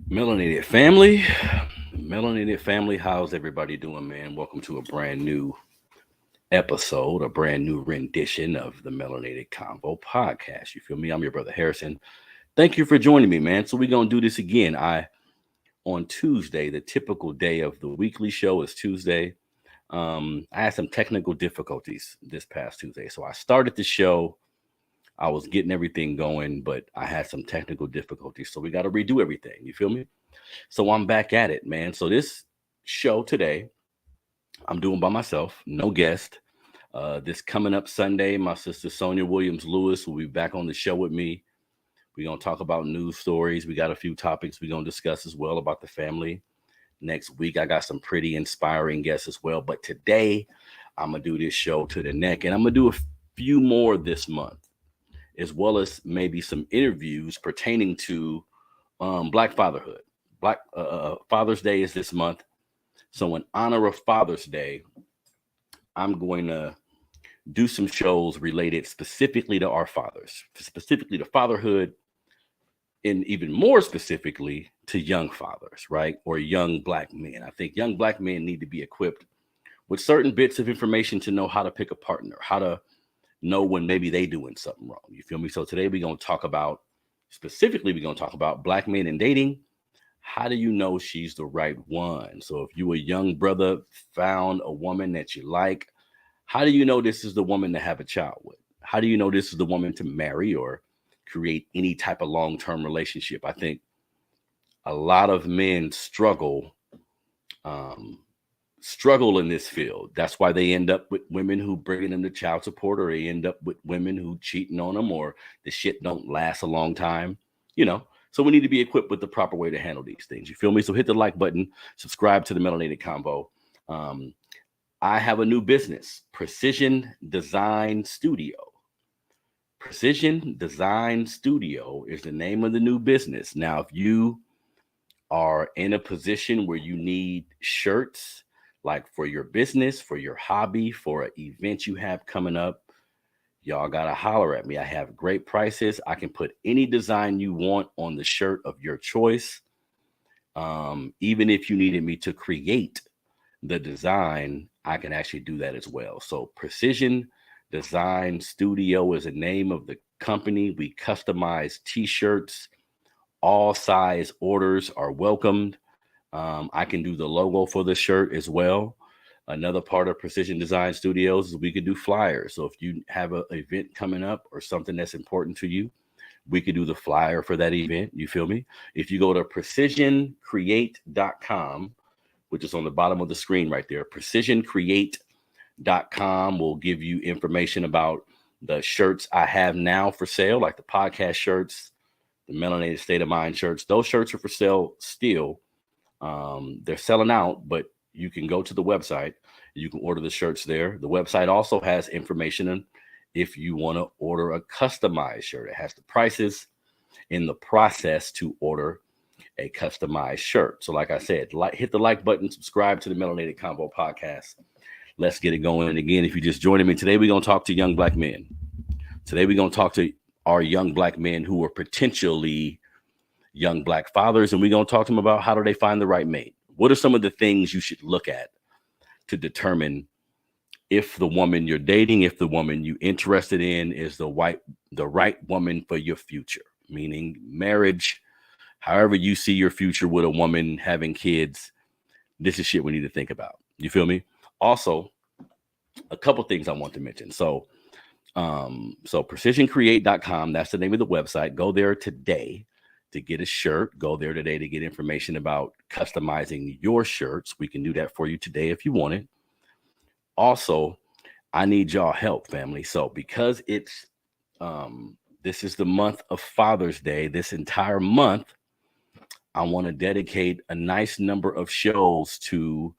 Melanated family, how's everybody doing, man? Welcome to a brand new episode, a brand new rendition of the Melanated Convo podcast. You feel me? I'm your brother Harrison. Thank you for joining me, man. So we're gonna do this again. On Tuesday, the typical day of the weekly show is Tuesday. I had some technical difficulties this past Tuesday, so I started the show. I was getting everything going, but I had some technical difficulties, so we got to redo everything. You feel me? So I'm back at it, man. So this show today, I'm doing by myself, no guest. This coming up Sunday, my sister Sonia Williams Lewis will be back on the show with me. We're gonna talk about news stories. We got a few topics we're gonna discuss as well about the family. Next week, I got some pretty inspiring guests as well. But today, I'm gonna do this show to the neck, and I'm gonna do a few more this month, as well as maybe some interviews pertaining to Black fatherhood. Black Father's Day is this month. So, in honor of Father's Day, I'm going to do some shows related specifically to our fathers, specifically to fatherhood, and even more specifically to young fathers, right? Or young Black men. I think young Black men need to be equipped with certain bits of information to know how to pick a partner, how to know when maybe they doing something wrong. You feel me? So today we're going to talk about, specifically, we're going to talk about Black men and dating. How do you know she's the right one? So if you a young brother found a woman that you like, how do you know this is the woman to have a child with? How do you know this is the woman to marry or create any type of long-term relationship? I think a lot of men um, struggle in this field. That's why they end up with women who bringing them to child support, or they end up with women who cheating on them, or the shit don't last a long time. You know, so we need to be equipped with the proper way to handle these things. You feel me? So hit the like button, subscribe to the Melanated Convo. Um, I have a new business, Precision Design Studio. Precision Design Studio is the name of the new business. Now, if you are in a position where you need shirts, like for your business, for your hobby, for an event you have coming up, y'all gotta holler at me. I have great prices. I can put any design you want on the shirt of your choice. Even if you needed me to create the design, I can actually do that as well. So Precision Design Studio is the name of the company. We customize t-shirts. All size orders are welcomed. I can do the logo for the shirt as well. Another part of Precision Design Studios is we could do flyers. So if you have an event coming up or something that's important to you, we could do the flyer for that event. You feel me? If you go to precisioncreate.com, which is on the bottom of the screen right there, precisioncreate.com will give you information about the shirts I have now for sale, like the podcast shirts, the Melanated State of Mind shirts. Those shirts are for sale still. They're selling out, but you can go to the website. You can order the shirts there. The website also has information on if you want to order a customized shirt. It has the prices in the process to order a customized shirt. So like I said, hit the like button, subscribe to the Melanated Convo podcast. Let's get it going. And again, if you're just joining me today, we're going to talk to young Black men. Today, we're going to talk to our young Black men who are potentially young Black fathers, and we're going to talk to them about how do they find the right mate. What are some of the things you should look at to determine if the woman you're dating, if the woman you're interested in is the right woman for your future, meaning marriage, however you see your future with a woman, having kids. This is shit we need to think about. You feel me? Also, a couple things I want to mention. So precisioncreate.com, that's the name of the website. Go there today to get a shirt. Go there today to get information about customizing your shirts. We can do that for you today if you want it. Also, I need y'all help, family. So because it's this is the month of Father's Day, this entire month, I want to dedicate a nice number of shows to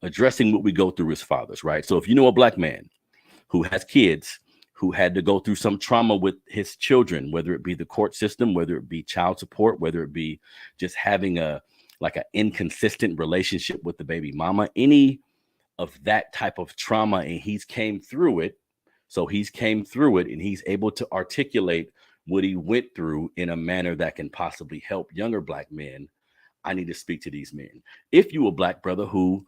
addressing what we go through as fathers, right? So if you know a Black man who has kids who had to go through some trauma with his children, whether it be the court system, whether it be child support, whether it be just having an inconsistent relationship with the baby mama, any of that type of trauma, and he's came through it. So he's came through it and he's able to articulate what he went through in a manner that can possibly help younger Black men, I need to speak to these men. If you a Black brother who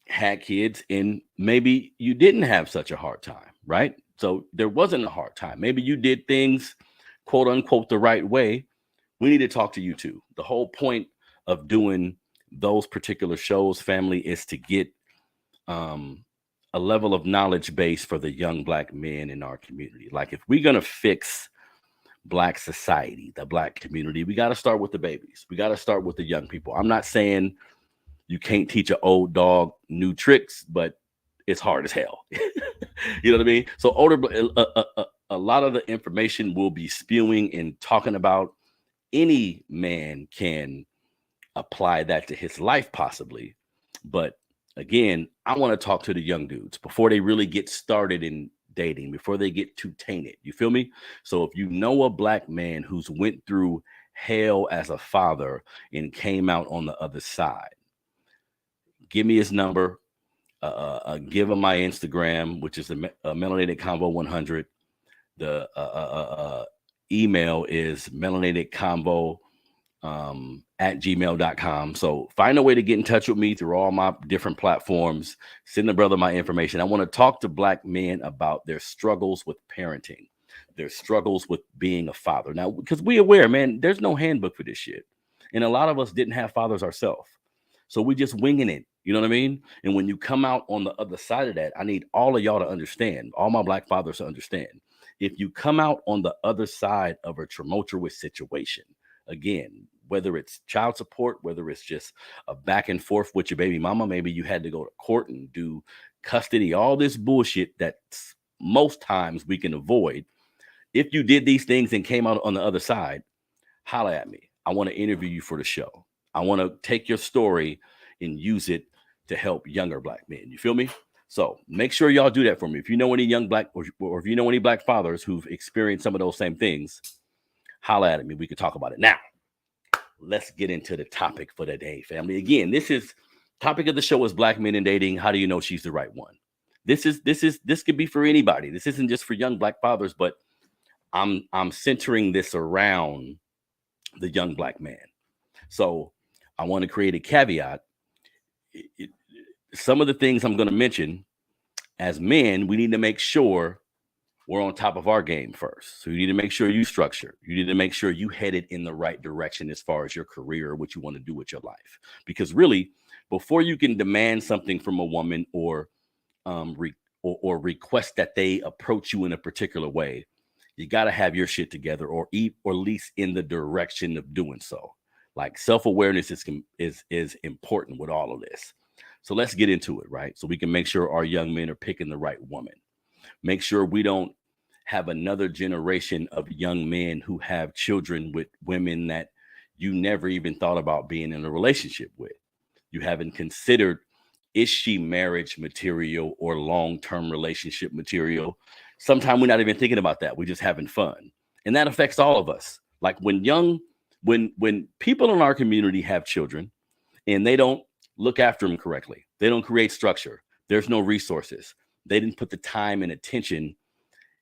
had kids and maybe you didn't have such a hard time, right? So there wasn't a hard time. Maybe you did things, quote unquote, the right way. We need to talk to you too. The whole point of doing those particular shows, family, is to get a level of knowledge base for the young Black men in our community. Like, if we're going to fix Black society, the Black community, we got to start with the babies. We got to start with the young people. I'm not saying you can't teach an old dog new tricks, but it's hard as hell. You know what I mean? So a lot of the information we'll be spewing and talking about, any man can apply that to his life possibly. But again, I want to talk to the young dudes before they really get started in dating, before they get too tainted. You feel me? So if you know a Black man who's went through hell as a father and came out on the other side, give me his number. Give him my Instagram, which is the Melanated Convo 100. The email is melanatedconvo at gmail.com. So find a way to get in touch with me through all my different platforms. Send the brother my information. I want to talk to Black men about their struggles with parenting, their struggles with being a father. Now, because we aware, man, there's no handbook for this shit. And a lot of us didn't have fathers ourselves. So we just winging it. You know what I mean? And when you come out on the other side of that, I need all of y'all to understand, all my Black fathers to understand. If you come out on the other side of a tumultuous situation, again, whether it's child support, whether it's just a back and forth with your baby mama, maybe you had to go to court and do custody, all this bullshit that most times we can avoid. If you did these things and came out on the other side, holla at me. I want to interview you for the show. I want to take your story and use it to help younger Black men. You feel me? So make sure y'all do that for me. If you know any young Black or if you know any Black fathers who've experienced some of those same things, holla at me. We could talk about it. Now, let's get into the topic for the day, family. Again, topic of the show is Black men and dating. How do you know she's the right one? This could be for anybody. This isn't just for young Black fathers, but I'm centering this around the young Black man. So I want to create a caveat. Some of the things I'm going to mention, as men, we need to make sure we're on top of our game first. So you need to make sure you structure. You need to make sure you headed in the right direction as far as your career, what you want to do with your life. Because really, before you can demand something from a woman or request that they approach you in a particular way, you got to have your shit together, or at least in the direction of doing so. Like, self-awareness is important with all of this. So let's get into it, right? So we can make sure our young men are picking the right woman. Make sure we don't have another generation of young men who have children with women that you never even thought about being in a relationship with. You haven't considered, is she marriage material or long-term relationship material? Sometimes we're not even thinking about that. We're just having fun. And that affects all of us. Like, when people in our community have children and they don't look after them correctly, they don't create structure, there's no resources, they didn't put the time and attention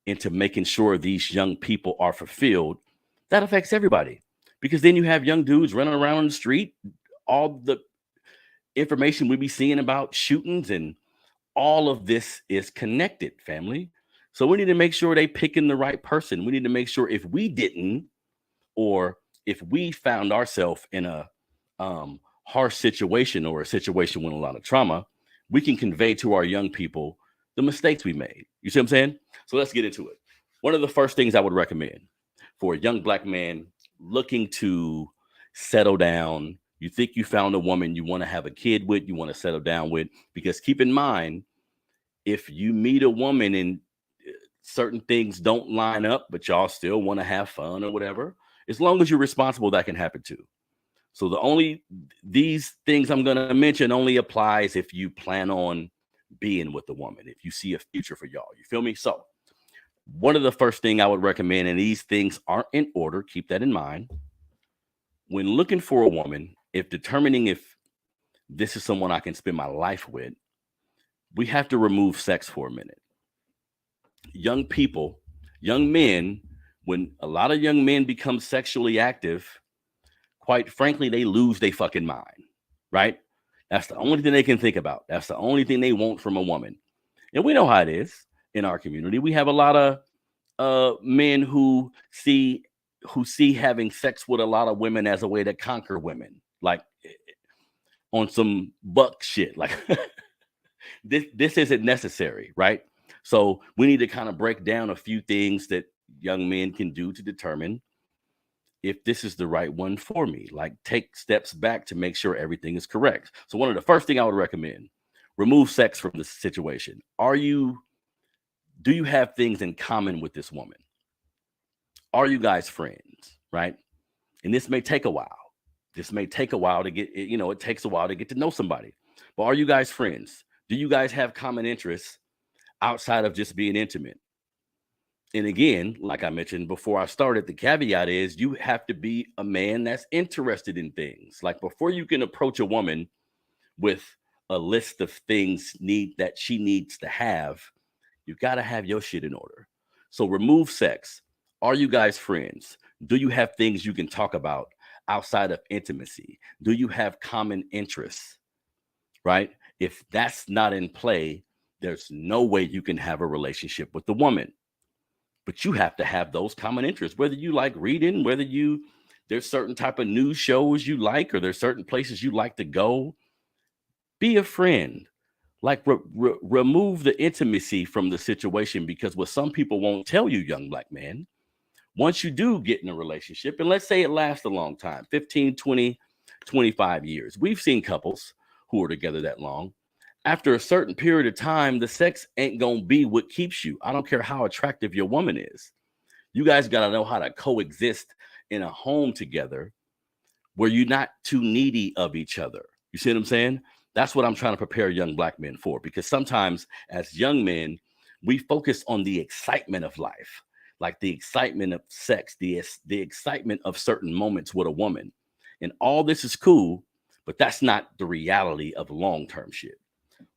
into making sure these young people are fulfilled, that affects everybody. Because then you have young dudes running around on the street, all the information we be seeing about shootings, and all of this is connected, family. So we need to make sure they picking the right person. We need to make sure if we didn't, or if we found ourselves in a harsh situation or a situation with a lot of trauma, we can convey to our young people the mistakes we made. You see what I'm saying? So let's get into it. One of the first things I would recommend for a young Black man looking to settle down, you think you found a woman you want to have a kid with, you want to settle down with, because keep in mind, if you meet a woman and certain things don't line up, but y'all still want to have fun or whatever, as long as you're responsible, that can happen too. So these things I'm going to mention only applies if you plan on being with the woman, if you see a future for y'all. You feel me? So one of the first thing I would recommend, and these things aren't in order, keep that in mind. When looking for a woman, if determining if this is someone I can spend my life with, we have to remove sex for a minute. Young men, When a lot of young men become sexually active, quite frankly, they lose their fucking mind, right? That's the only thing they can think about. That's the only thing they want from a woman. And we know how it is in our community. We have a lot of men who see having sex with a lot of women as a way to conquer women, like on some buck shit. Like this isn't necessary, right? So we need to kind of break down a few things that young men can do to determine if this is the right one for me. Like take steps back to make sure everything is correct. So one of the first thing I would recommend, remove sex from the situation. Do you have things in common with this woman? Are you guys friends, right? And this may take a while. This may take a while to get, it takes a while to get to know somebody. But are you guys friends? Do you guys have common interests outside of just being intimate? And again, like I mentioned before I started, the caveat is you have to be a man that's interested in things. Like before you can approach a woman with a list of things that she needs to have, you got to have your shit in order. So remove sex. Are you guys friends? Do you have things you can talk about outside of intimacy? Do you have common interests? Right? If that's not in play, there's no way you can have a relationship with the woman. But you have to have those common interests, whether you like reading, there's certain type of news shows you like, or there's certain places you like to go. Be a friend. Like remove the intimacy from the situation, because what some people won't tell you, young black man, once you do get in a relationship, and let's say it lasts a long time, 15, 20, 25 years. We've seen couples who are together that long. After a certain period of time, the sex ain't going to be what keeps you. I don't care how attractive your woman is. You guys got to know how to coexist in a home together where you're not too needy of each other. You see what I'm saying? That's what I'm trying to prepare young black men for, because sometimes as young men, we focus on the excitement of life, like the excitement of sex, the excitement of certain moments with a woman. And all this is cool, but that's not the reality of long-term shit.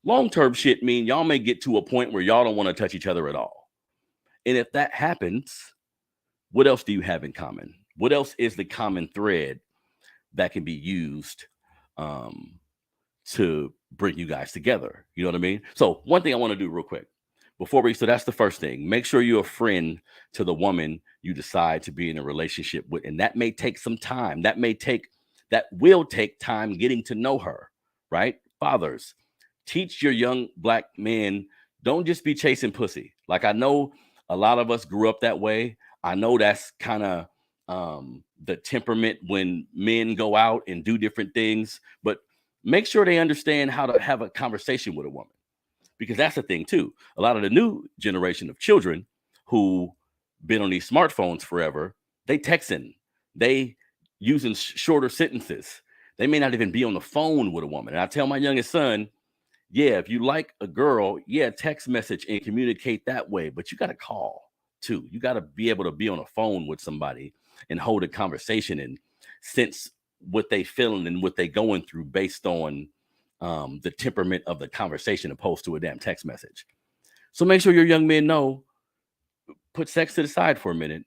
Long-term shit mean y'all may get to a point where y'all don't want to touch each other at all. And if that happens, what else do you have in common? What else is the common thread that can be used to bring you guys together? You know what I mean? So one thing I want to do real quick so that's the first thing. Make sure you're a friend to the woman you decide to be in a relationship with. And that may take some time. That will take time getting to know her, right? Fathers, teach your young black men, don't just be chasing pussy. Like I know a lot of us grew up that way. I know that's kind of the temperament when men go out and do different things, but make sure they understand how to have a conversation with a woman, because that's the thing too. A lot of the new generation of children who been on these smartphones forever, they texting, they using shorter sentences. They may not even be on the phone with a woman. And I tell my youngest son, yeah, if you like a girl, yeah, text message and communicate that way, but you got to call too. You got to be able to be on a phone with somebody and hold a conversation and sense what they feeling and what they going through based on the temperament of the conversation opposed to a damn text message. So make sure your young men know, put sex to the side for a minute.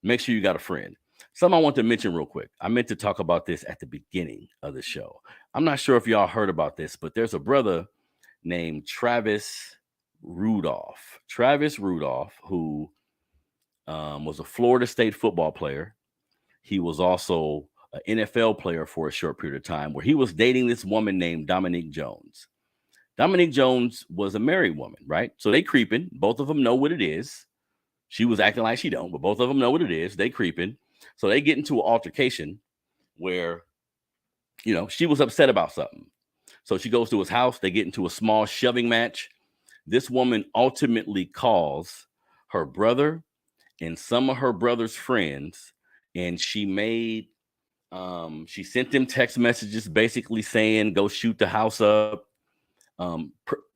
Make sure you got a friend. Something I want to mention real quick. I meant to talk about this at the beginning of the show. I'm not sure if y'all heard about this, but there's a brother named Travis Rudolph. Travis Rudolph, who was a Florida State football player. He was also an NFL player for a short period of time, where he was dating this woman named Dominique Jones. Dominique Jones was a married woman, right? So they creeping. Both of them know what it is. She was acting like she don't, but both of them know what it is. They creeping. So they get into an altercation where, she was upset about something. So she goes to his house. They get into a small shoving match. This woman ultimately calls her brother and some of her brother's friends, and she sent them text messages basically saying, go shoot the house up,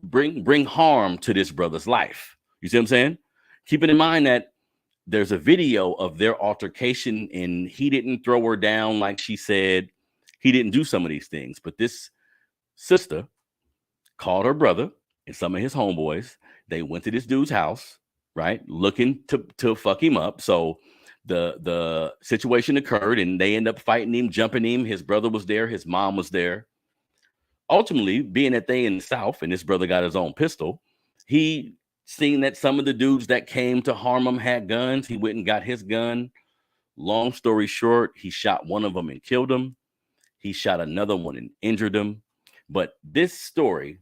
bring harm to this brother's life. You see what I'm saying? Keeping in mind that there's a video of their altercation, and he didn't throw her down like she said. He didn't do some of these things, but this sister called her brother and some of his homeboys. They went to this dude's house, right, looking to fuck him up. So The situation occurred, and they end up fighting him, jumping him. His brother was there. His mom was there. Ultimately, being that they in the South and this brother got his own pistol, he seen that some of the dudes that came to harm him had guns. He went and got his gun. Long story short, he shot one of them and killed him. He shot another one and injured him. But this story,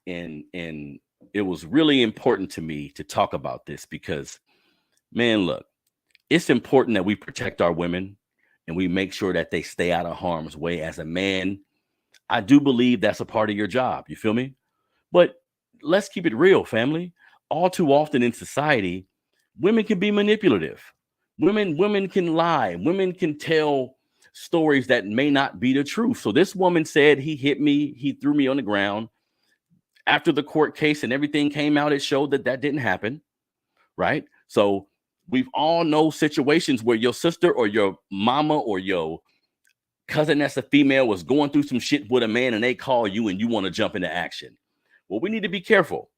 and it was really important to me to talk about this because, man, look, it's important that we protect our women and we make sure that they stay out of harm's way. As a man, I do believe that's a part of your job. You feel me? But let's keep it real, family. All too often in society, women can be manipulative. Women can lie. Women can tell stories that may not be the truth. So this woman said he hit me, he threw me on the ground. After the court case and everything came out, it showed that that didn't happen, right? So we've all know situations where your sister or your mama or your cousin that's a female was going through some shit with a man and they call you and you want to jump into action. Well, we need to be careful.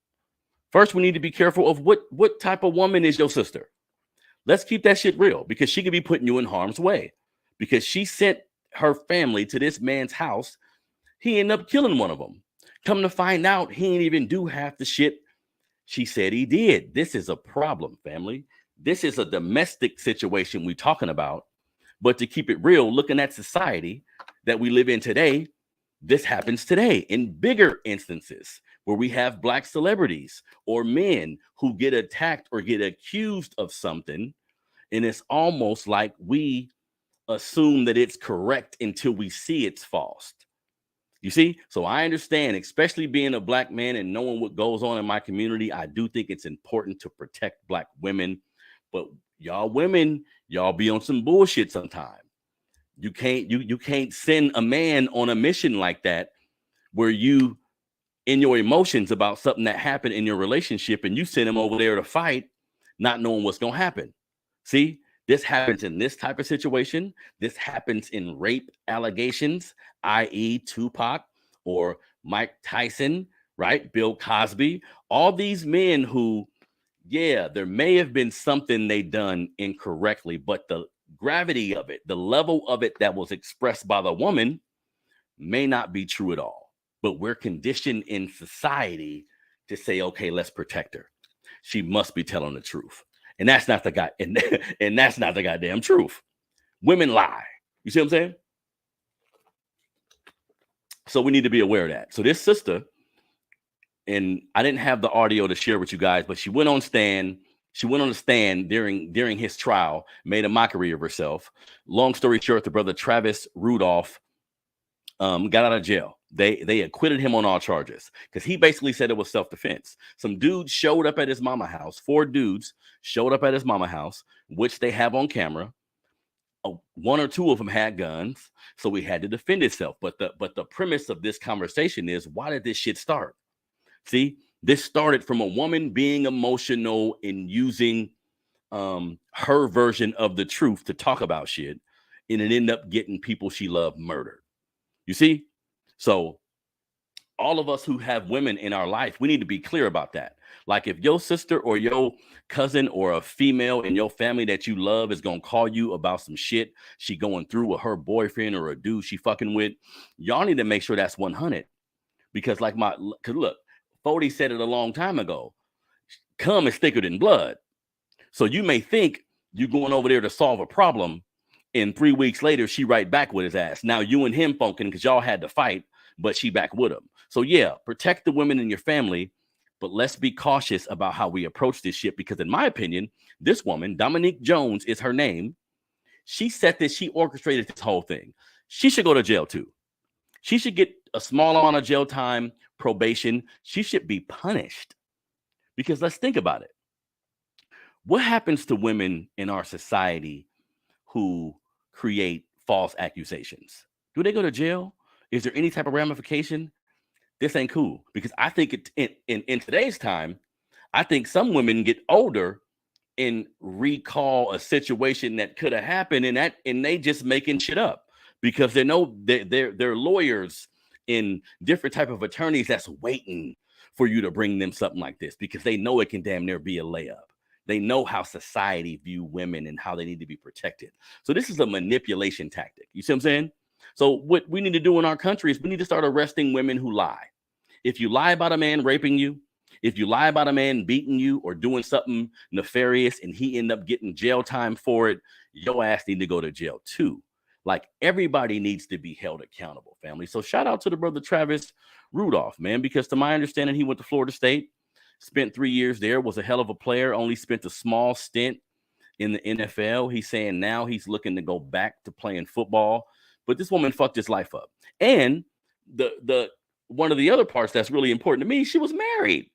First, we need to be careful of what type of woman is your sister. Let's keep that shit real because she could be putting you in harm's way because she sent her family to this man's house. He ended up killing one of them. Come to find out, he didn't even do half the shit she said he did. This is a problem, family. This is a domestic situation we're talking about. But to keep it real, looking at society that we live in today, this happens today in bigger instances where we have Black celebrities or men who get attacked or get accused of something. And it's almost like we assume that it's correct until we see it's false. You see? So I understand, especially being a Black man and knowing what goes on in my community, I do think it's important to protect Black women. But y'all women, y'all be on some bullshit sometime. You can't send a man on a mission like that where you in your emotions about something that happened in your relationship and you send him over there to fight, not knowing what's going to happen. See, this happens in this type of situation. This happens in rape allegations, i.e. Tupac or Mike Tyson, right? Bill Cosby, all these men who, yeah, there may have been something they done incorrectly, but the gravity of it, the level of it that was expressed by the woman may not be true at all. But we're conditioned in society to say, okay, let's protect her. She must be telling the truth. And that's not the guy, and that's not the goddamn truth. Women lie. You see what I'm saying? So we need to be aware of that. So this sister, and I didn't have the audio to share with you guys, but she went on the stand during his trial, made a mockery of herself. Long story short, the brother Travis Rudolph got out of jail. They acquitted him on all charges because he basically said it was self-defense. Some dudes showed up at his mama house. 4 dudes showed up at his mama house, which they have on camera. 1 or 2 of them had guns, so he had to defend himself. But the premise of this conversation is, why did this shit start? See, this started from a woman being emotional and using her version of the truth to talk about shit, and it ended up getting people she loved murdered. You see? So all of us who have women in our life, we need to be clear about that. Like if your sister or your cousin or a female in your family that you love is going to call you about some shit she going through with her boyfriend or a dude she fucking with, y'all need to make sure that's 100. Because cause look, 40 said it a long time ago. Cum is thicker than blood. So you may think you're going over there to solve a problem, and 3 weeks later, she right back with his ass. Now you and him funking because y'all had to fight, but she back with him. So yeah, protect the women in your family, but let's be cautious about how we approach this shit. Because in my opinion, this woman, Dominique Jones is her name. She said this, she orchestrated this whole thing. She should go to jail too. She should get a small amount of jail time, probation. She should be punished. Because let's think about it. What happens to women in our society who create false accusations? Do they go to jail? Is there any type of ramification? This ain't cool. Because I think in today's time, I think some women get older and recall a situation that could have happened, and they just making shit up because they know they're lawyers and different type of attorneys that's waiting for you to bring them something like this because they know it can damn near be a layup. They know how society view women and how they need to be protected. So this is a manipulation tactic. You see what I'm saying? So what we need to do in our country is we need to start arresting women who lie. If you lie about a man raping you, if you lie about a man beating you or doing something nefarious and he end up getting jail time for it, your ass need to go to jail too. Like everybody needs to be held accountable, family. So shout out to the brother Travis Rudolph, man, because to my understanding, he went to Florida State, spent 3 years there, was a hell of a player, only spent a small stint in the NFL. He's saying now he's looking to go back to playing football, but this woman fucked his life up. And the one of the other parts that's really important to me, she was married.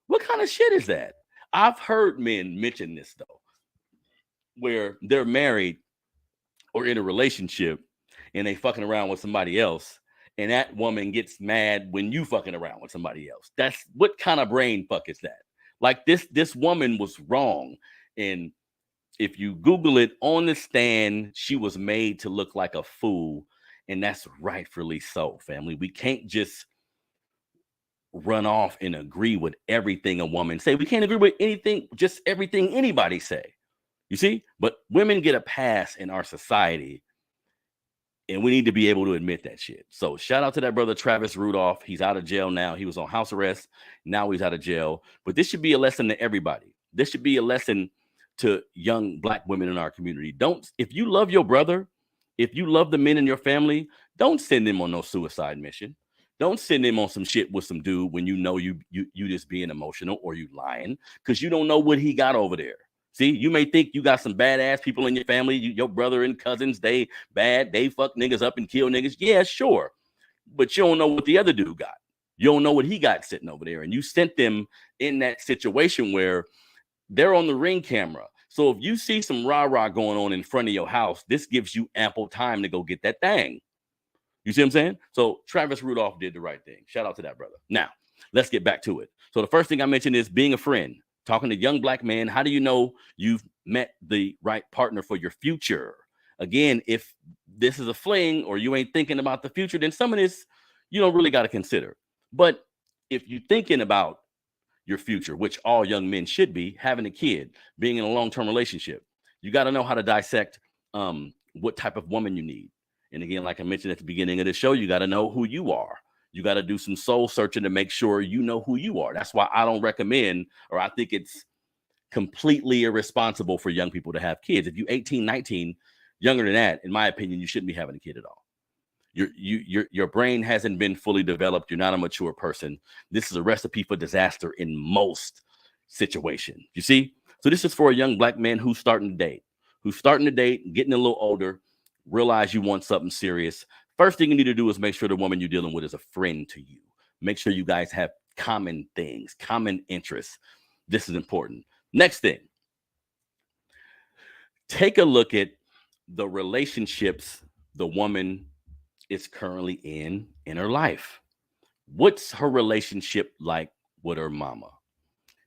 What kind of shit is that? I've heard men mention this though, where they're married or in a relationship and they fucking around with somebody else, and that woman gets mad when you fucking around with somebody else. That's what kind of brain fuck is that? Like this woman was wrong. And if you Google it, on the stand, she was made to look like a fool. And that's rightfully so, family. We can't just run off and agree with everything a woman say. We can't agree with anything, just everything anybody say. You see? But women get a pass in our society, and we need to be able to admit that shit. So shout out to that brother Travis Rudolph. He's out of jail now. He was on house arrest. Now he's out of jail. But this should be a lesson to everybody. This should be a lesson to young Black women in our community. If you love your brother, if you love the men in your family, don't send them on no suicide mission. Don't send them on some shit with some dude when you know you just being emotional or you lying, because you don't know what he got over there. See, you may think you got some badass people in your family, your brother and cousins, they bad, they fuck niggas up and kill niggas. Yeah, sure. But you don't know what the other dude got. You don't know what he got sitting over there. And you sent them in that situation where they're on the ring camera. So if you see some rah-rah going on in front of your house, this gives you ample time to go get that thing. You see what I'm saying? So Travis Rudolph did the right thing. Shout out to that brother. Now, let's get back to it. So the first thing I mentioned is being a friend. Talking to young Black men, how do you know you've met the right partner for your future? Again, if this is a fling or you ain't thinking about the future, then some of this you don't really got to consider. But if you're thinking about your future, which all young men should be, having a kid, being in a long-term relationship, you got to know how to dissect what type of woman you need. And again, like I mentioned at the beginning of the show, you got to know who you are. You got to do some soul searching to make sure you know who you are. That's why I don't recommend, or I think it's completely irresponsible for young people to have kids. If you're 18, 19, younger than that, in my opinion, you shouldn't be having a kid at all. Your brain hasn't been fully developed. You're not a mature person. This is a recipe for disaster in most situations. You see? So this is for a young Black man who's starting to date, getting a little older, realize you want something serious. First thing you need to do is make sure the woman you're dealing with is a friend to you. Make sure you guys have common things, common interests. This is important. Next thing, take a look at the relationships the woman is currently in her life. What's her relationship like with her mama?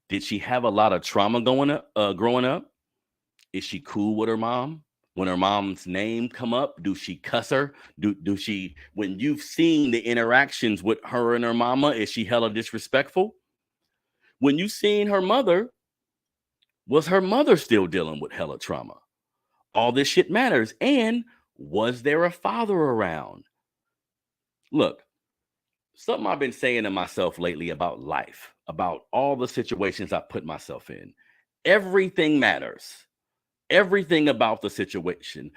Did she have a lot of trauma growing up? Is she cool with her mom? When her mom's name come up, do she cuss her? Do she, when you've seen the interactions with her and her mama, is she hella disrespectful? When you seen her mother, was her mother still dealing with hella trauma? All this shit matters. And was there a father around? Look, something I've been saying to myself lately about life, about all the situations I put myself in. Everything matters. Everything about the situation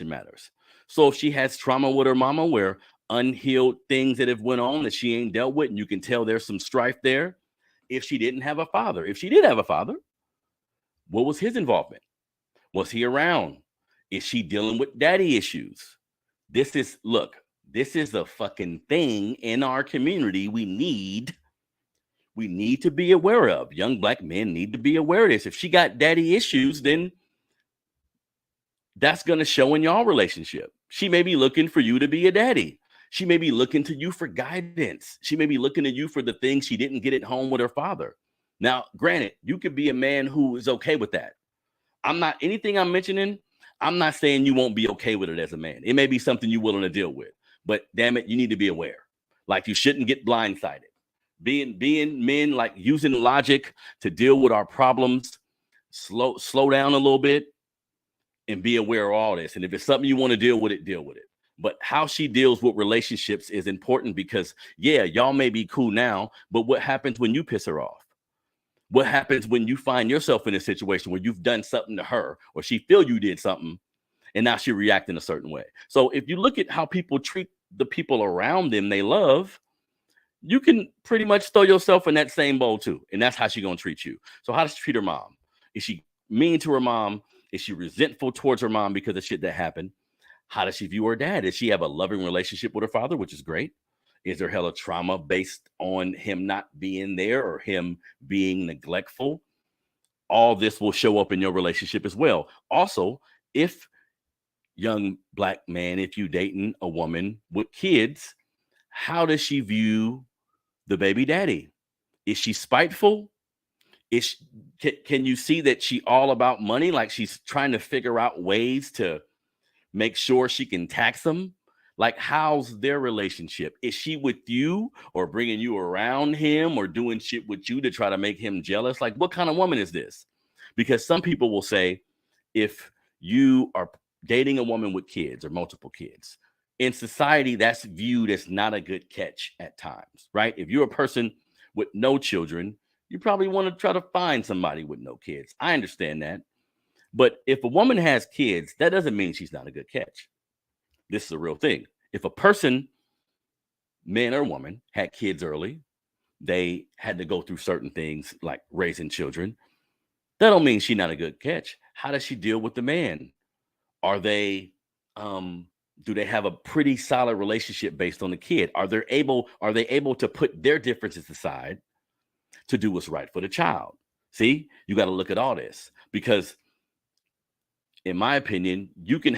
matters. So if she has trauma with her mama, where unhealed things that have went on that she ain't dealt with, and you can tell there's some strife there. If she didn't have a father, if she did have a father, what was his involvement? Was he around? Is she dealing with daddy issues? This is a fucking thing in our community we need to be aware of. Young Black men need to be aware of this. If she got daddy issues, then that's going to show in y'all relationship. She may be looking for you to be a daddy. She may be looking to you for guidance. She may be looking to you for the things she didn't get at home with her father. Now, granted, you could be a man who is okay with that. Anything I'm mentioning, I'm not saying you won't be okay with it as a man. It may be something you're willing to deal with, but damn it, you need to be aware. Like, you shouldn't get blindsided. being men, like using logic to deal with our problems. Slow down a little bit and be aware of all this. And if it's something you want to deal with it, deal with it. But how she deals with relationships is important because, yeah, y'all may be cool now, but what happens when you piss her off? What happens when you find yourself in a situation where you've done something to her or she feel you did something and now she react in a certain way? So if you look at how people treat the people around them they love, you can pretty much throw yourself in that same bowl too. And that's how she's going to treat you. So how does she treat her mom? Is she mean to her mom? Is she resentful towards her mom because of shit that happened? How does she view her dad? Does she have a loving relationship with her father, which is great? Is there hella trauma based on him not being there or him being neglectful? All this will show up in your relationship as well. Also, if young black man, if you dating a woman with kids, how does she view the baby daddy? Is she spiteful? Can you see that she all about money? Like she's trying to figure out ways to make sure she can tax him? Like, how's their relationship? Is she with you or bringing you around him or doing shit with you to try to make him jealous? Like, what kind of woman is this? Because some people will say, if you are dating a woman with kids or multiple kids, in society, that's viewed as not a good catch at times, right? If you're a person with no children, you probably want to try to find somebody with no kids. I understand that. But if a woman has kids, that doesn't mean she's not a good catch. This is a real thing. If a person, man or woman, had kids early, they had to go through certain things like raising children, that don't mean she's not a good catch. How does she deal with the man? Are they do they have a pretty solid relationship based on the kid? Are they able to put their differences aside to do what's right for the child? See, you got to look at all this because in my opinion, you can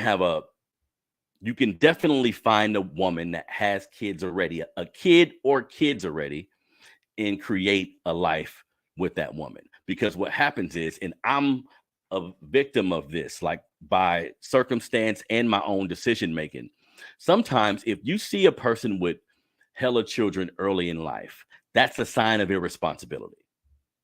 definitely find a woman that has kids already, a kid or kids already, and create a life with that woman. Because what happens is, and I'm a victim of this, like by circumstance and my own decision making. Sometimes if you see a person with hella children early in life, that's a sign of irresponsibility,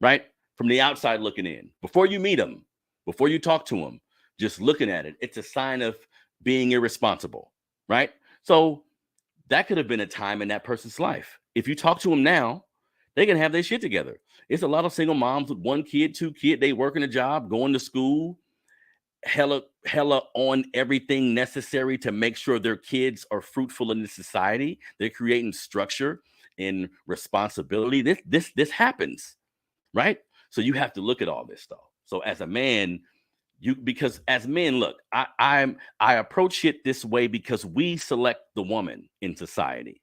right? From the outside looking in, before you meet them, before you talk to them, just looking at it, it's a sign of being irresponsible, right? So that could have been a time in that person's life. If you talk to them now, they can have their shit together. It's a lot of single moms with one kid, two kids, they working a job, going to school, hella on everything necessary to make sure their kids are fruitful in the society. They're creating structure and responsibility. This happens, right? So you have to look at all this stuff. So as a man, because as men, look, I approach it this way because we select the woman in society.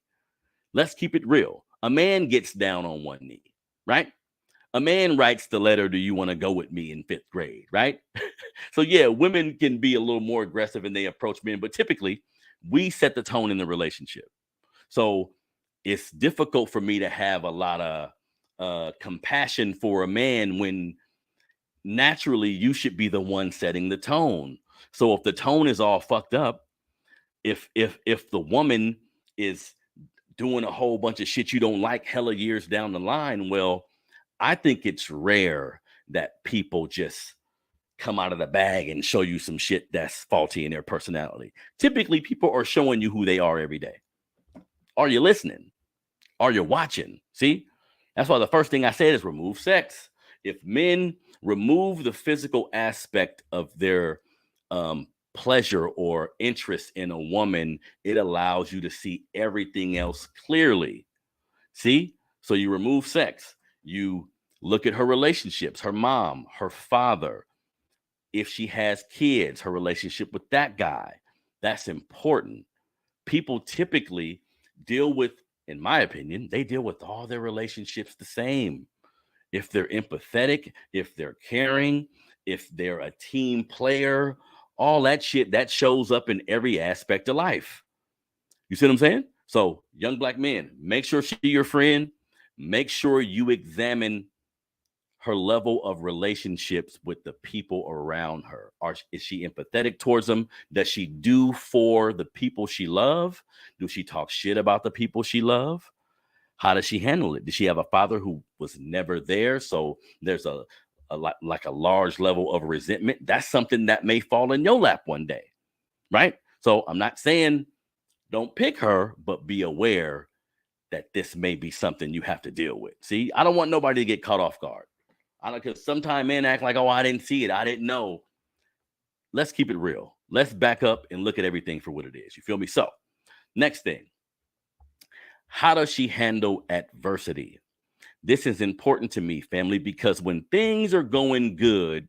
Let's keep it real. A man gets down on one knee, right? A man writes the letter, "Do you want to go with me?" in 5th grade, right? So yeah, women can be a little more aggressive and they approach men, but typically we set the tone in the relationship. So it's difficult for me to have a lot of compassion for a man when naturally you should be the one setting the tone. So if the tone is all fucked up, if the woman is doing a whole bunch of shit you don't like hella years down the line, well, I think it's rare that people just come out of the bag and show you some shit that's faulty in their personality. Typically, people are showing you who they are every day. Are you listening? Are you watching? See, that's why the first thing I said is remove sex. If men remove the physical aspect of their pleasure or interest in a woman, it allows you to see everything else clearly. See? So you remove sex. You look at her relationships, her mom, her father. If she has kids, her relationship with that guy. That's important. People typically deal with, in my opinion, they deal with all their relationships the same. If they're empathetic, if they're caring, if they're a team player, all that shit that shows up in every aspect of life. You see what I'm saying? So, young black men, make sure she's your friend. Make sure you examine her level of relationships with the people around her. Is she empathetic towards them? Does she do for the people she loves? Do she talk shit about the people she loves? How does she handle it? Did she have a father who was never there? So there's like a large level of resentment. That's something that may fall in your lap one day, right? So I'm not saying don't pick her, but be aware that this may be something you have to deal with. See, I don't want nobody to get caught off guard. I don't, because sometimes men act like, oh, I didn't see it, I didn't know. Let's keep it real. Let's back up and look at everything for what it is. You feel me? So, next thing, how does she handle adversity? This is important to me, family, because when things are going good,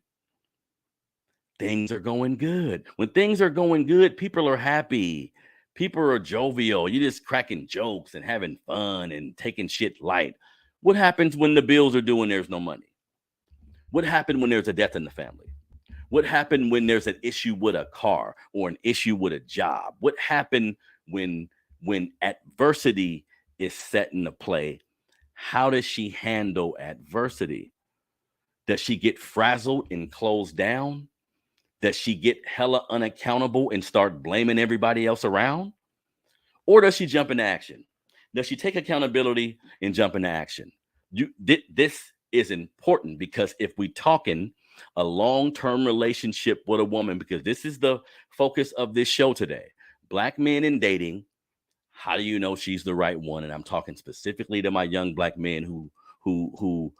things are going good. When things are going good, people are happy. People are jovial. You're just cracking jokes and having fun and taking shit light. What happens when the bills are due and there's no money? What happened when there's a death in the family? What happened when there's an issue with a car or an issue with a job? What happened when adversity is set into play? How does she handle adversity? Does she get frazzled and close down? Does she get hella unaccountable and start blaming everybody else around? Or does she jump into action? Does she take accountability and jump into action? This is important, because if we talking a long-term relationship with a woman, because this is the focus of this show today, Black men in dating, how do you know she's the right one? And I'm talking specifically to my young Black men who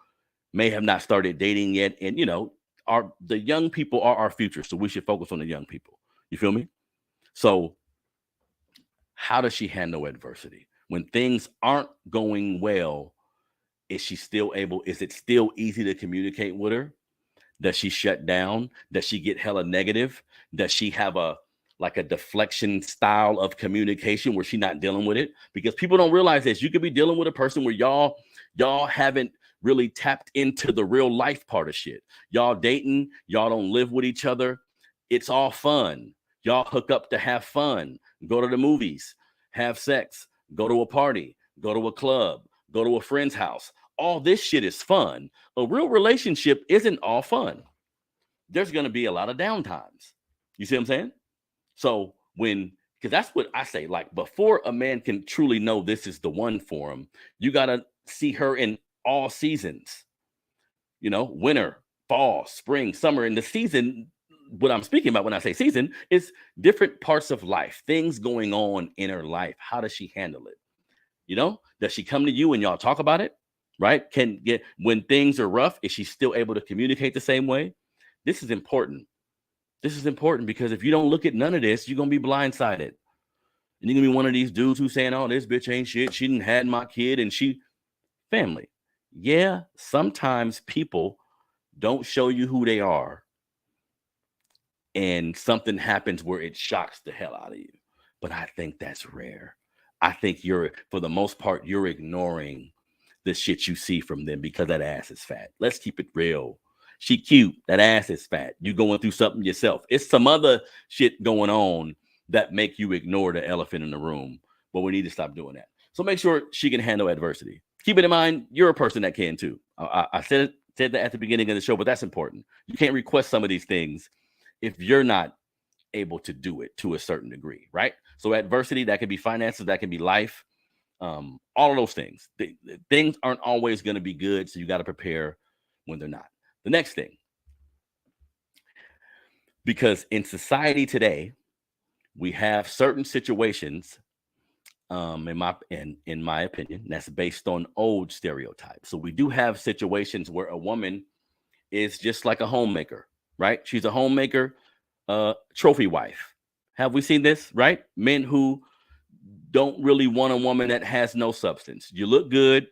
may have not started dating yet, and the young people are our future, so we should focus on the young people. You feel me? So how does she handle adversity when things aren't going well? Is it still easy to communicate with her? Does she shut down? Does she get hella negative? Does she have a deflection style of communication where she's not dealing with it? Because people don't realize this. You could be dealing with a person where y'all haven't really tapped into the real life part of shit. Y'all dating, y'all don't live with each other. It's all fun. Y'all hook up to have fun, go to the movies, have sex, go to a party, go to a club, go to a friend's house. All this shit is fun. A real relationship isn't all fun. There's going to be a lot of downtimes. You see what I'm saying? So because that's what I say, like, before a man can truly know this is the one for him, you got to see her in all seasons, winter, fall, spring, summer. And the season, what I'm speaking about when I say season, is different parts of life, things going on in her life. How does she handle it? Does she come to you and y'all talk about it? Right? When things are rough, is she still able to communicate the same way? This is important. This is important because if you don't look at none of this, you're going to be blindsided. And you're going to be one of these dudes who's saying, oh, this bitch ain't shit. She didn't had my kid and family. Yeah, sometimes people don't show you who they are and something happens where it shocks the hell out of you. But I think that's rare. I think for the most part, you're ignoring the shit you see from them because that ass is fat. Let's keep it real. She cute. That ass is fat. You going through something yourself. It's some other shit going on that make you ignore the elephant in the room. But we need to stop doing that. So make sure she can handle adversity. Keep it in mind, you're a person that can too. I said that at the beginning of the show, but that's important. You can't request some of these things if you're not able to do it to a certain degree, right? So adversity, that can be finances, that can be life. All of those things. Things aren't always going to be good, so you got to prepare when they're not. The next thing, because in society today, we have certain situations, in my opinion, that's based on old stereotypes. So we do have situations where a woman is just like a homemaker, right? She's a homemaker, trophy wife. Have we seen this, right? Men who don't really want a woman that has no substance. You look good.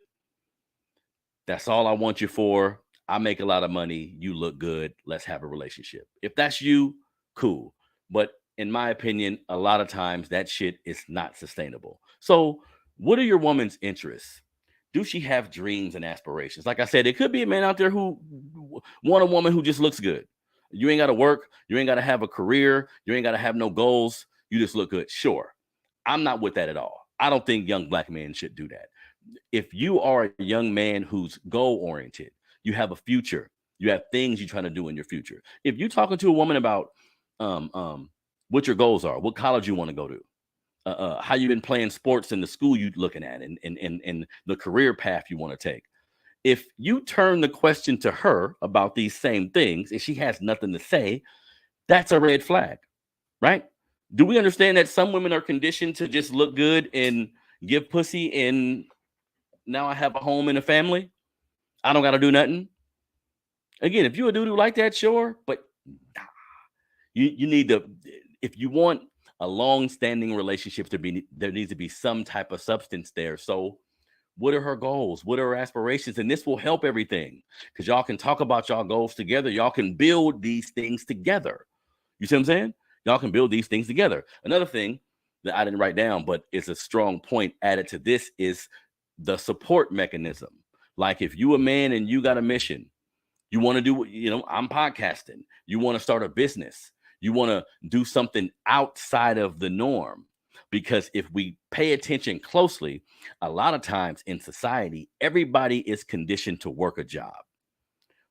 That's all I want you for. I make a lot of money. You look good. Let's have a relationship. If that's you, cool. But in my opinion, a lot of times that shit is not sustainable. So what are your woman's interests? Do she have dreams and aspirations? Like I said, it could be a man out there who want a woman who just looks good. You ain't got to work. You ain't got to have a career. You ain't got to have no goals. You just look good. Sure. I'm not with that at all. I don't think young Black men should do that. If you are a young man who's goal-oriented, you have a future, you have things you're trying to do in your future. If you're talking to a woman about what your goals are, what college you want to go to, how you've been playing sports in the school you're looking at, and the career path you want to take. If you turn the question to her about these same things and she has nothing to say, that's a red flag, right? Do we understand that some women are conditioned to just look good and give pussy, and now I have a home and a family? I don't got to do nothing. Again, if you a dude who like that, sure, but you need to, if you want a long-standing relationship to be, there needs to be some type of substance there. So what are her goals? What are her aspirations? And this will help everything, because y'all can talk about y'all goals together. Y'all can build these things together. You see what I'm saying? Y'all can build these things together. Another thing that I didn't write down, but it's a strong point added to this, is the support mechanism. Like if you a man and you got a mission, you want to do, I'm podcasting. You want to start a business. You want to do something outside of the norm. Because if we pay attention closely, a lot of times in society, everybody is conditioned to work a job.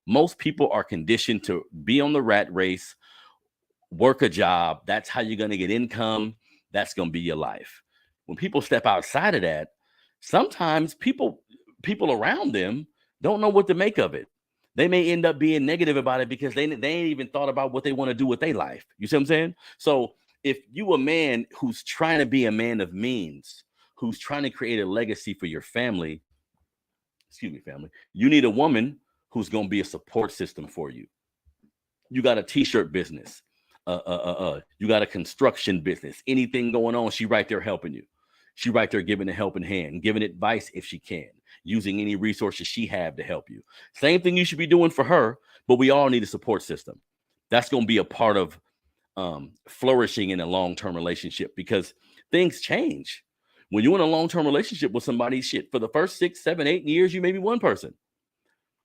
Most people are conditioned to be on the rat race, work a job. That's how you're going to get income. That's going to be your life. When people step outside of that, sometimes people around them don't know what to make of it. They may end up being negative about it because they ain't even thought about what they want to do with their life. You see what I'm saying? So if you a man who's trying to be a man of means, who's trying to create a legacy for your family, you need a woman who's going to be a support system for you. You got a t-shirt business. You got a construction business. Anything going on, she right there helping you. She right there giving a helping hand, giving advice if she can, using any resources she have to help you. Same thing you should be doing for her, but we all need a support system. That's going to be a part of flourishing in a long-term relationship, because things change. When you're in a long-term relationship with somebody, shit, for the first 6, 7, 8 years, you may be one person.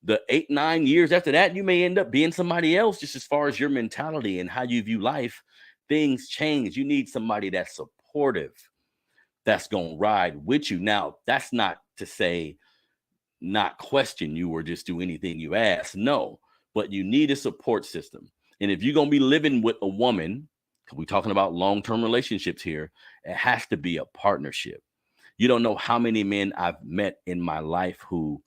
The 8, 9 years after that, you may end up being somebody else. Just as far as your mentality and how you view life, things change. You need somebody that's supportive, that's going to ride with you. Now, that's not to say not question you or just do anything you ask. No, but you need a support system. And if you're going to be living with a woman, because we're talking about long-term relationships here, it has to be a partnership. You don't know how many men I've met in my life who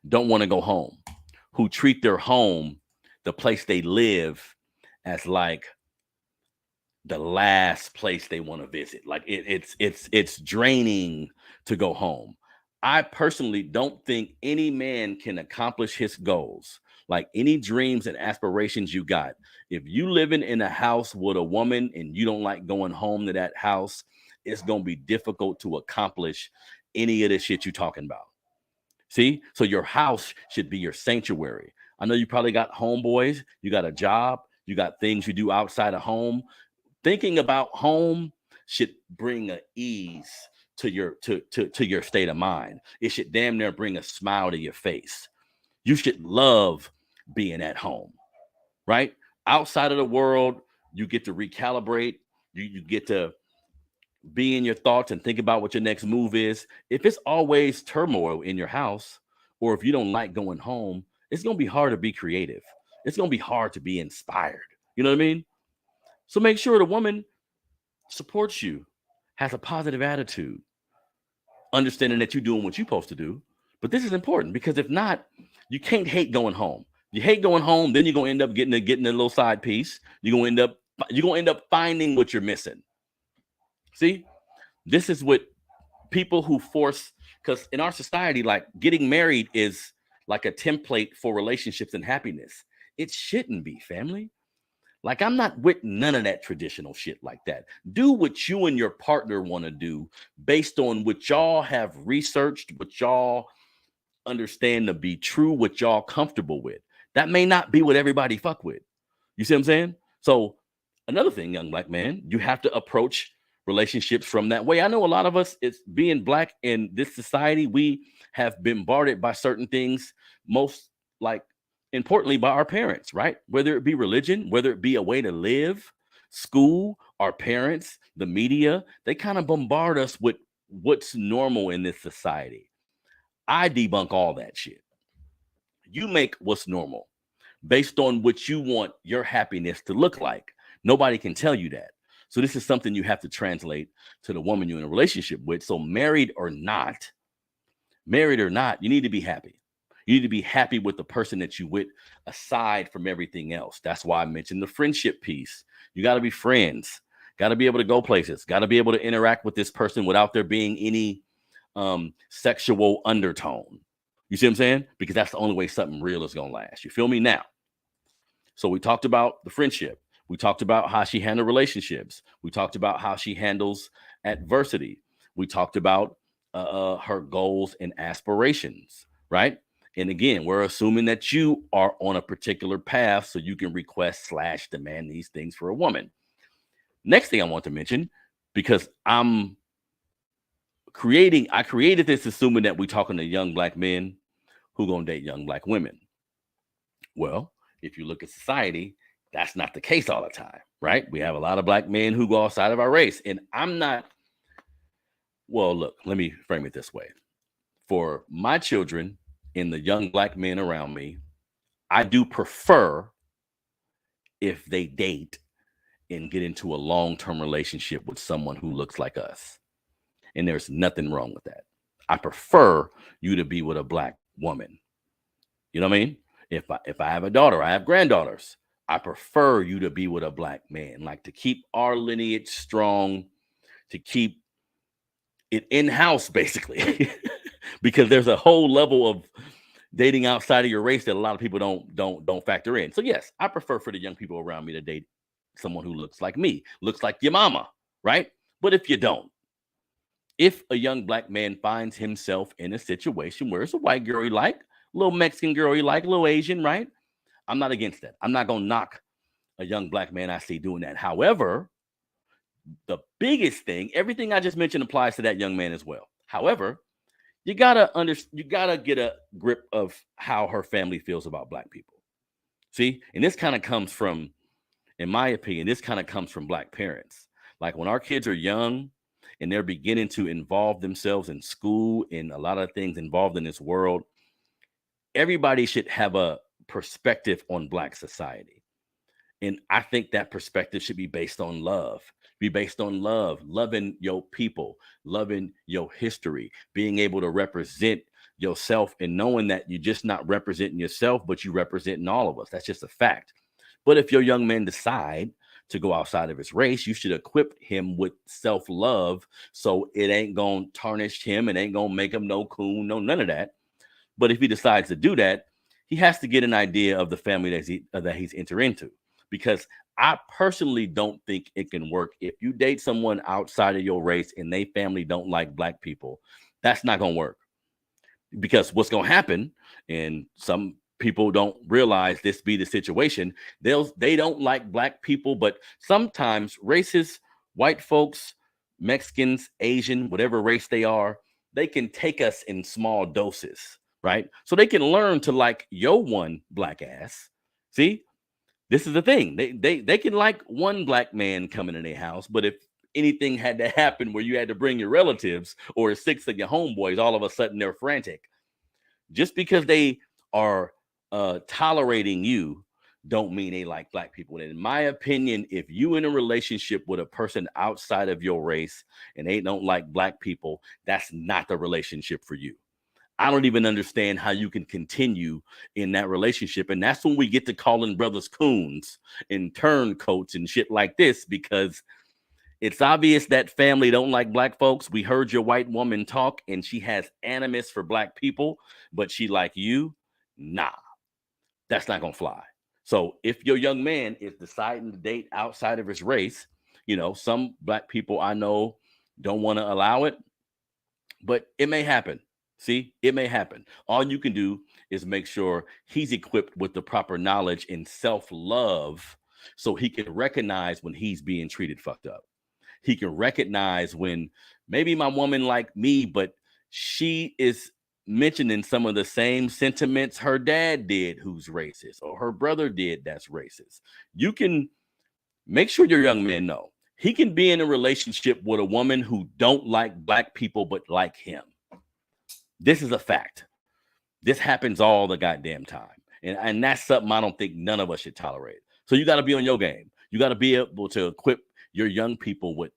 don't want to go home, who treat their home, the place they live, as like the last place they want to visit. Like it's draining to go home. I personally don't think any man can accomplish his goals, like any dreams and aspirations you got. If you living in a house with a woman and you don't like going home to that house, it's going to be difficult to accomplish any of the shit you're talking about. See, so your house should be your sanctuary. I know you probably got homeboys, you got a job, you got things you do outside of home. Thinking about home should bring an ease to your state of mind. It should damn near bring a smile to your face. You should love being at home, right? Outside of the world, you get to recalibrate. You get to be in your thoughts and think about what your next move is. If it's always turmoil in your house, or if you don't like going home, it's going to be hard to be creative. It's going to be hard to be inspired. You know what I mean? So make sure the woman supports you, has a positive attitude, understanding that you're doing what you're supposed to do. But this is important, because if not, you can't hate going home. You hate going home, then you're gonna end up getting a little side piece. You're gonna end up finding what you're missing. See, this is what people who force, because in our society, like getting married is like a template for relationships and happiness. It shouldn't be, family. Like, I'm not with none of that traditional shit like that. Do what you and your partner want to do based on what y'all have researched, what y'all understand to be true, what y'all comfortable with. That may not be what everybody fuck with. You see what I'm saying? So another thing, young black man, you have to approach relationships from that way. I know a lot of us, it's being black in this society, we have been bombarded by certain things, most like importantly by our parents, right? Whether it be religion, whether it be a way to live, school, our parents, the media, they kind of bombard us with what's normal in this society. I debunk all that shit. You make what's normal based on what you want your happiness to look like. Nobody can tell you that. So this is something you have to translate to the woman you're in a relationship with. So married or not, you need to be happy. You need to be happy with the person that you with, aside from everything else. That's why I mentioned the friendship piece. You got to be friends, got to be able to go places, got to be able to interact with this person without there being any sexual undertone. You see what I'm saying? Because that's the only way something real is going to last. You feel me now? So we talked about the friendship. We talked about how she handles relationships. We talked about how she handles adversity. We talked about her goals and aspirations, right? And again, we're assuming that you are on a particular path so you can request / demand these things for a woman. Next thing I want to mention, because I created this assuming that we're talking to young black men who gonna date young black women. Well, if you look at society, that's not the case all the time, right? We have a lot of black men who go outside of our race. And look, let me frame it this way. For my children and the young black men around me, I do prefer if they date and get into a long-term relationship with someone who looks like us. And there's nothing wrong with that. I prefer you to be with a black woman. You know what I mean? If I have a daughter, I have granddaughters, I prefer you to be with a black man, like to keep our lineage strong, to keep it in-house, basically, because there's a whole level of dating outside of your race that a lot of people don't factor in. So yes, I prefer for the young people around me to date someone who looks like me, looks like your mama, right? But if you don't, if a young black man finds himself in a situation where it's a white girl he like, a little Mexican girl he like, a little Asian, right? I'm not against that. I'm not going to knock a young black man I see doing that. However, the biggest thing, everything I just mentioned applies to that young man as well. However, you gotta get a grip of how her family feels about black people. See, and this kind of comes from, in my opinion, this kind of comes from black parents. Like when our kids are young and they're beginning to involve themselves in school and a lot of things involved in this world, everybody should have a perspective on black society. And I think that perspective should be based on love, loving your people, loving your history, being able to represent yourself and knowing that you're just not representing yourself, but you're representing all of us. That's just a fact. But if your young man decide to go outside of his race, you should equip him with self-love so it ain't going to tarnish him. It ain't going to make him no coon, no none of that. But if he decides to do that, he has to get an idea of the family that he's entering into. Because I personally don't think it can work if you date someone outside of your race and they family don't like black people. That's not going to work. Because what's going to happen, and some people don't realize this be the situation, they don't like black people, but sometimes racist white folks, Mexicans, Asian, whatever race they are, they can take us in small doses, right? So they can learn to like your one black ass. See? This is the thing. They can like one black man coming in their house, but if anything had to happen where you had to bring your relatives or 6 of your homeboys, all of a sudden they're frantic. Just because they are tolerating you don't mean they like black people. And in my opinion, if you in a relationship with a person outside of your race and they don't like black people, that's not the relationship for you. I don't even understand how you can continue in that relationship. And that's when we get to calling brothers coons and turncoats and shit like this, because it's obvious that family don't like black folks. We heard your white woman talk and she has animus for black people, but she like you. Nah, that's not going to fly. So if your young man is deciding to date outside of his race, some black people I know don't want to allow it, but it may happen. See, it may happen. All you can do is make sure he's equipped with the proper knowledge and self-love so he can recognize when he's being treated fucked up. He can recognize when maybe my woman like me, but she is mentioning some of the same sentiments her dad did who's racist, or her brother did that's racist. You can make sure your young man know he can be in a relationship with a woman who don't like black people but like him. This is a fact. This happens all the goddamn time. And that's something I don't think none of us should tolerate. So you got to be on your game. You got to be able to equip your young people with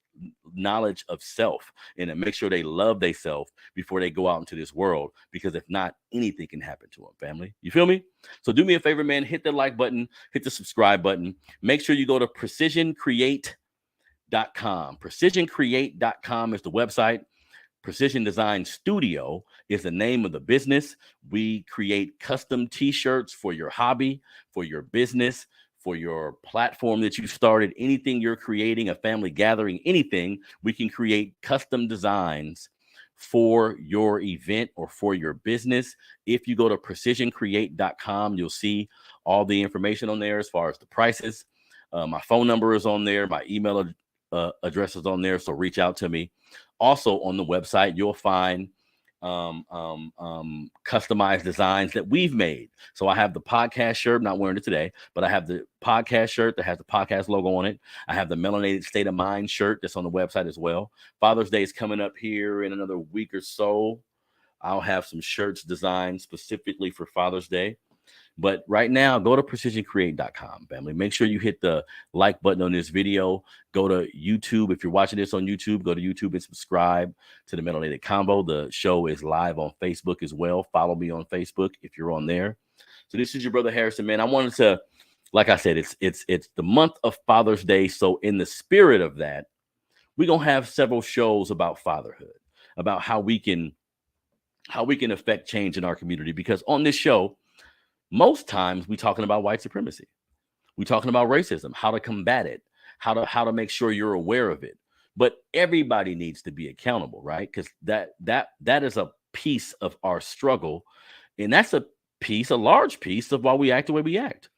knowledge of self and to make sure they love themselves before they go out into this world, because if not, anything can happen to them, family. You feel me? So do me a favor, man, hit the like button, hit the subscribe button. Make sure you go to precisioncreate.com. precisioncreate.com is the website. Precision Design Studio is the name of the business. We create custom t-shirts for your hobby, for your business, for your platform that you started, anything you're creating, a family gathering, anything. We can create custom designs for your event or for your business. If you go to precisioncreate.com, you'll see all the information on there as far as the prices. My phone number is on there. My email address is on there, so reach out to me. Also on the website, you'll find customized designs that we've made. So I have the podcast shirt, not wearing it today, but I have the podcast shirt that has the podcast logo on it. I have the Melanated State of Mind shirt that's on the website as well. Father's Day is coming up here in another week or so. I'll have some shirts designed specifically for Father's Day. But right now, go to precisioncreate.com, family. Make sure you hit the like button on this video. Go to YouTube. If you're watching this on YouTube, go to YouTube and subscribe to the Melanated Convo. The show is live on Facebook as well. Follow me on Facebook if you're on there. So this is your brother Harrison, man. I wanted to, like I said, it's the month of Father's Day. So in the spirit of that, we're going to have several shows about fatherhood, about how we can affect change in our community. Because on this show, most times we're talking about white supremacy. We're talking about racism, how to combat it, how to make sure you're aware of it. But everybody needs to be accountable, right? Because that is a piece of our struggle. And that's a large piece of why we act the way we act,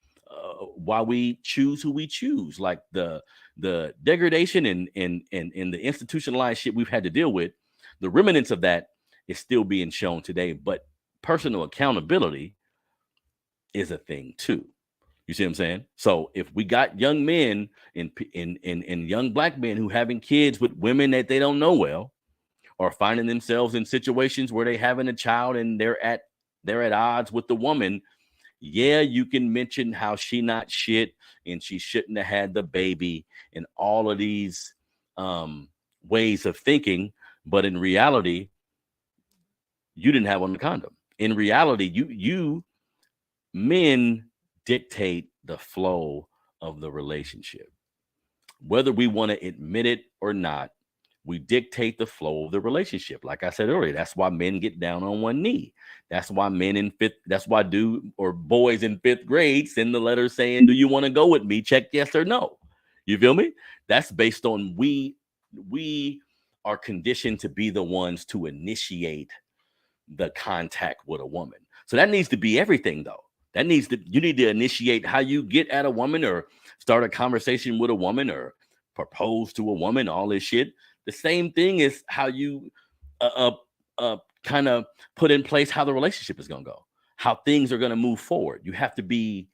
why we choose who we choose. Like the degradation and the institutionalized shit we've had to deal with, the remnants of that is still being shown today. But personal accountability is a thing too. You see what I'm saying? So if we got young men and young black men who having kids with women that they don't know well, or finding themselves in situations where they having a child and they're at odds with the woman, yeah, you can mention how she not shit and she shouldn't have had the baby and all of these ways of thinking, but in reality, you didn't have on the condom. In reality, you men dictate the flow of the relationship. Whether we want to admit it or not, we dictate the flow of the relationship. Like I said earlier, that's why men get down on one knee. That's why boys in fifth grade send the letter saying, do you want to go with me? Check yes or no. You feel me? That's based on we are conditioned to be the ones to initiate the contact with a woman. So that needs to be everything, though. You need to initiate how you get at a woman or start a conversation with a woman or propose to a woman, all this shit. The same thing is how you kind of put in place how the relationship is going to go, how things are going to move forward. You have to be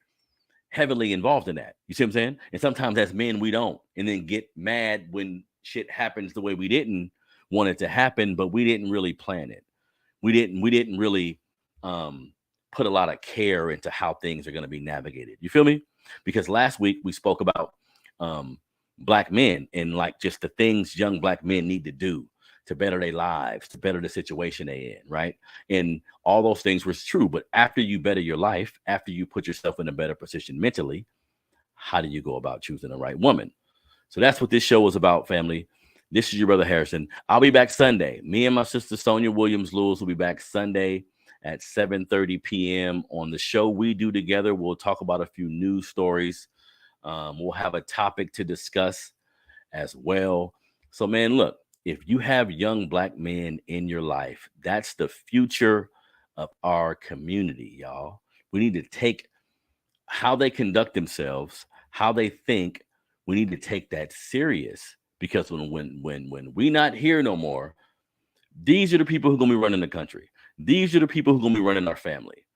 heavily involved in that. You see what I'm saying? And sometimes as men, we don't, and then get mad when shit happens the way we didn't want it to happen, but we didn't really plan it. We didn't really put a lot of care into how things are going to be navigated. You feel me? Because last week we spoke about black men and like just the things young black men need to do to better their lives, to better the situation they're in, right? And all those things were true. But after you better your life, after you put yourself in a better position mentally, how do you go about choosing the right woman? So that's what this show was about, family. This is your brother Harrison. I'll be back Sunday. Me and my sister Sonia Williams-Lewis will be back Sunday at 7:30 p.m. on the show we do together. We'll talk about a few news stories. We'll have a topic to discuss as well. So, man, look, if you have young black men in your life, that's the future of our community, y'all. We need to take how they conduct themselves, how they think. We need to take that serious, because when we not here no more, these are the people who are going to be running the country. These are the people who are going to be running our family,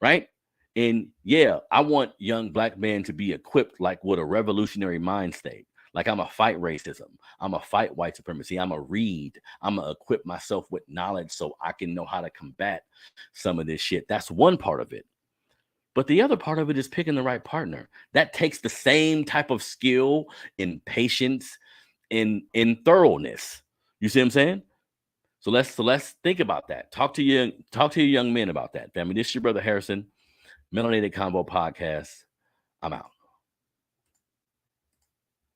right? And yeah, I want young black men to be equipped like with a revolutionary mind state. Like I'm a fight racism. I'm a fight white supremacy. I'm a read. I'm going to equip myself with knowledge so I can know how to combat some of this shit. That's one part of it. But the other part of it is picking the right partner. That takes the same type of skill and patience in thoroughness. You see what I'm saying? So let's think about that. Talk to your young men about that, family. This is your brother Harrison, Melanated Convo podcast. I'm out.